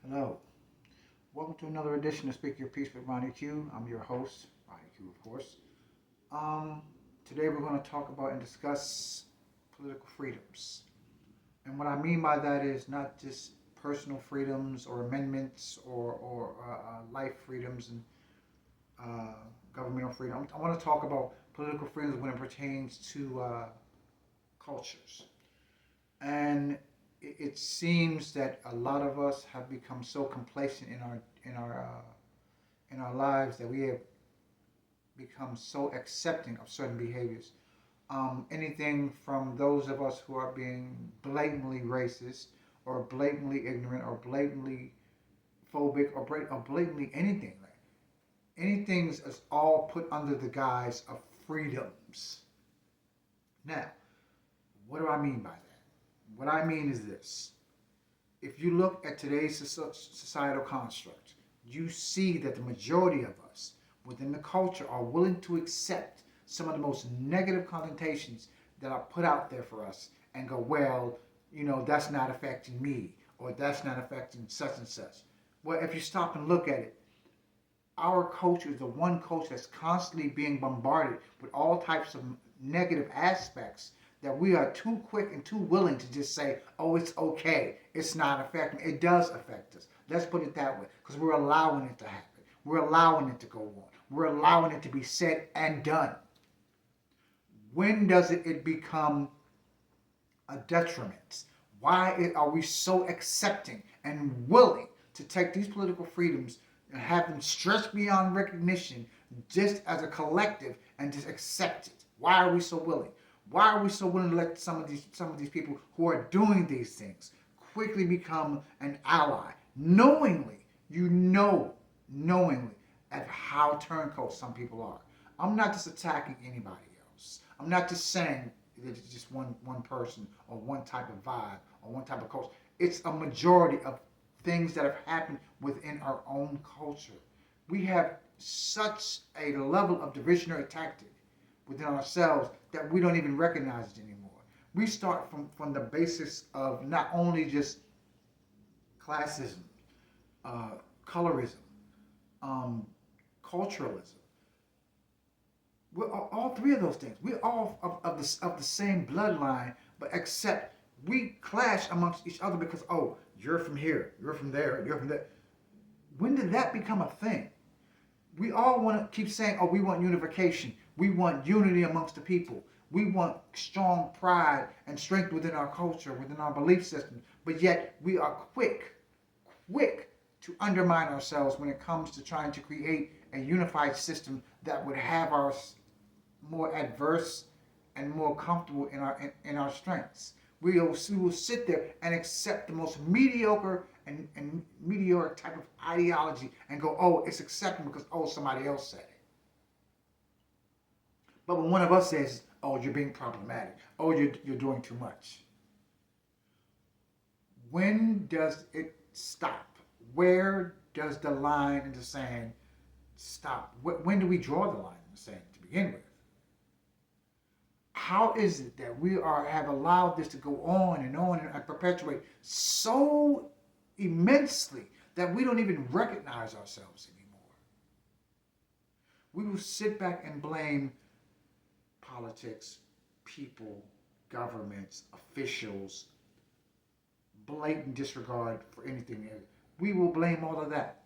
Hello. Welcome to another edition of Speak Your Piece with Ronnie Q. I'm your host, Ronnie Q, of course. Um, Today we're going to talk about and discuss political freedoms. And what I mean by that is not just personal freedoms or amendments or life freedoms and uh, governmental freedom. I want to talk about political freedoms when it pertains to cultures. And it seems that a lot of us have become so complacent in our lives that we have become so accepting of certain behaviors. Anything from those of us who are being blatantly racist, or blatantly ignorant, or blatantly phobic, or blatantly anything. Like anything is all put under the guise of freedoms. Now, what do I mean by that? What I mean is this: if you look at today's societal construct, you see that the majority of us within the culture are willing to accept some of the most negative connotations that are put out there for us and go, well, that's not affecting me, or that's not affecting such and such. Well, if you stop and look at it, our culture is the one culture that's constantly being bombarded with all types of negative aspects that we are too quick and too willing to just say, oh, it's okay. It's not affecting me. It does affect us. Let's put it that way, because we're allowing it to happen. We're allowing it to go on. We're allowing it to be said and done. When does it become a detriment? Why are we so accepting and willing to take these political freedoms and have them stretched beyond recognition just as a collective and just accept it? Why are we so willing? Why are we so willing to let some of these people who are doing these things quickly become an ally, knowingly, knowingly, at how turncoat some people are? I'm not just attacking anybody else. I'm not just saying that it's just one person or one type of vibe or one type of culture. It's a majority of things that have happened within our own culture. We have such a level of divisionary tactic within ourselves that we don't even recognize it anymore. We start from the basis of not only just classism, uh, colorism, um, culturalism. We're all three of those things. We're all of the same bloodline, but except we clash amongst each other because, oh, you're from here, you're from there, you're from there. When did that become a thing? We all want to keep saying, oh, we want unification. We want unity amongst the people. We want strong pride and strength within our culture, within our belief system. But yet we are quick to undermine ourselves when it comes to trying to create a unified system that would have us more adverse and more comfortable in our strengths. We will sit there and accept the most mediocre and mediocre type of ideology and go, oh, it's acceptable because, oh, somebody else said it. But when one of us says, oh, you're being problematic, oh, you're doing too much, when does it stop? Where does the line in the sand stop? When do we draw the line in the sand to begin with? How is it that we have allowed this to go on and perpetuate so immensely that we don't even recognize ourselves anymore? We will sit back and blame politics, people, governments, officials, blatant disregard for anything. We will blame all of that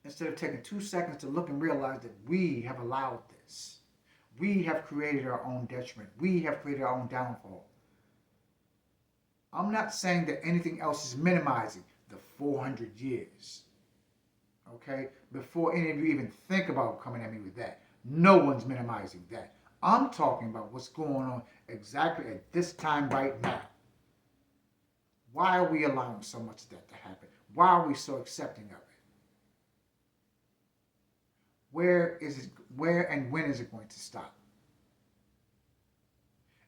instead of taking 2 seconds to look and realize that we have allowed this. We have created our own detriment. We have created our own downfall. I'm not saying that anything else is minimizing the 400 years. Okay? Before any of you even think about coming at me with that, no one's minimizing that. I'm talking about what's going on exactly at this time right now. Why are we allowing so much of that to happen? Why are we so accepting of it? Where and when is it going to stop?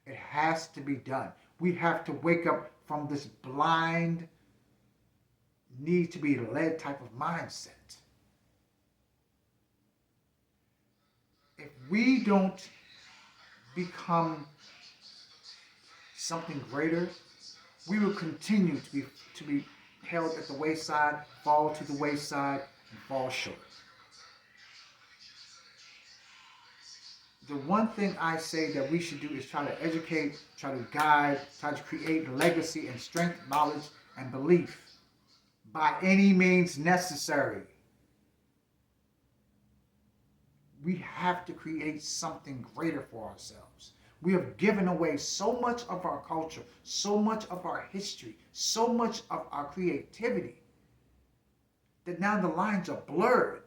It has to be done. We have to wake up from this blind, need to be led type of mindset. If we don't become something greater, we will continue to be held at the wayside, fall to the wayside, and fall short. The one thing I say that we should do is try to educate, try to guide, try to create legacy and strength, knowledge, and belief by any means necessary. We have to create something greater for ourselves. We have given away so much of our culture, so much of our history, so much of our creativity that now the lines are blurred.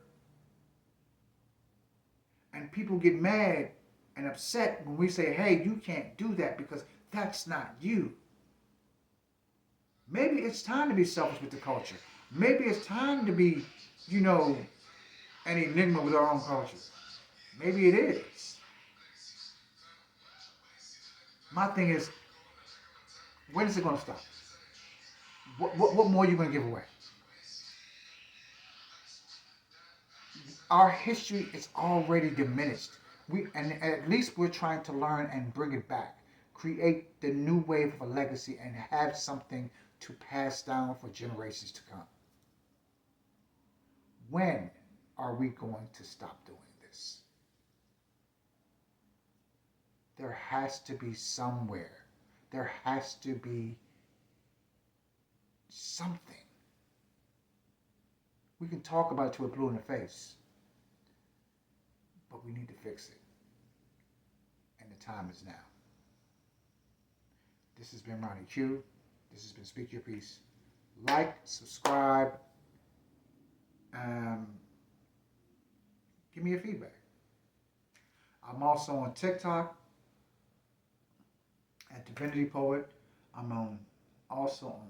And people get mad and upset when we say, hey, you can't do that because that's not you. Maybe it's time to be selfish with the culture. Maybe it's time to be, you know, an enigma with our own culture. Maybe it is. My thing is, when is it going to stop? What more are you going to give away? Our history is already diminished. And at least we're trying to learn and bring it back, create the new wave of a legacy, and have something to pass down for generations to come. When are we going to stop doing this? There has to be somewhere. There has to be something. We can talk about it till we're blue in the face, but we need to fix it. And the time is now. This has been Ronnie Q. This has been Speak Your Piece. Like, subscribe, give me your feedback. I'm also on TikTok at Divinity Poet. I'm also on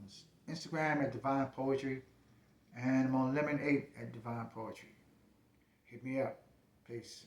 Instagram at Divine Poetry. And I'm on Lemon 8 at Divine Poetry. Hit me up. Peace.